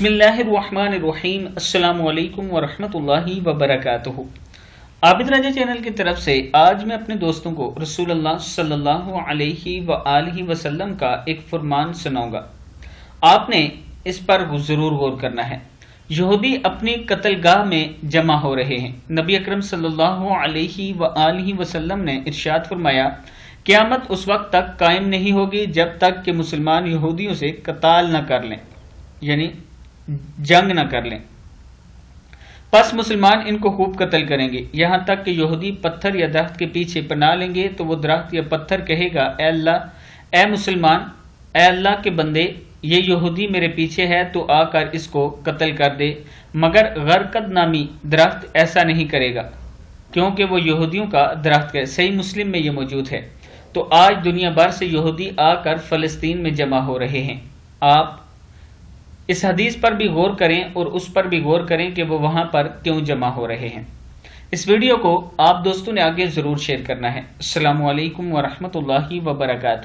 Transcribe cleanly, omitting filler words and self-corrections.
بسم اللہ الرحمن الرحیم۔ السلام علیکم ورحمۃ اللہ وبرکاتہ۔ عابد راجہ چینل کی طرف سے آج میں اپنے دوستوں کو رسول اللہ صلی اللہ علیہ وآلہ وسلم کا ایک فرمان سناؤں گا۔ آپ نے اس پر ضرور غور کرنا ہے۔ یہودی اپنی قتل گاہ میں جمع ہو رہے ہیں۔ نبی اکرم صلی اللہ علیہ وآلہ وسلم نے ارشاد فرمایا، قیامت اس وقت تک قائم نہیں ہوگی جب تک کہ مسلمان یہودیوں سے قتال نہ کر لیں، یعنی جنگ نہ کر لیں۔ پس مسلمان ان کو خوب قتل کریں گے، یہاں تک کہ یہودی پتھر یا درخت کے پیچھے پناہ لیں گے تو وہ درخت یا پتھر کہے گا، اے اللہ، اے مسلمان، اے اللہ کے بندے، یہ یہودی میرے پیچھے ہے تو آ کر اس کو قتل کر دے۔ مگر غرقد نامی درخت ایسا نہیں کرے گا کیونکہ وہ یہودیوں کا درخت ہے۔ صحیح مسلم میں یہ موجود ہے۔ تو آج دنیا بھر سے یہودی آ کر فلسطین میں جمع ہو رہے ہیں۔ آپ اس حدیث پر بھی غور کریں اور اس پر بھی غور کریں کہ وہ وہاں پر کیوں جمع ہو رہے ہیں۔ اس ویڈیو کو آپ دوستوں نے آگے ضرور شیئر کرنا ہے۔ السلام علیکم ورحمۃ اللہ وبرکاتہ۔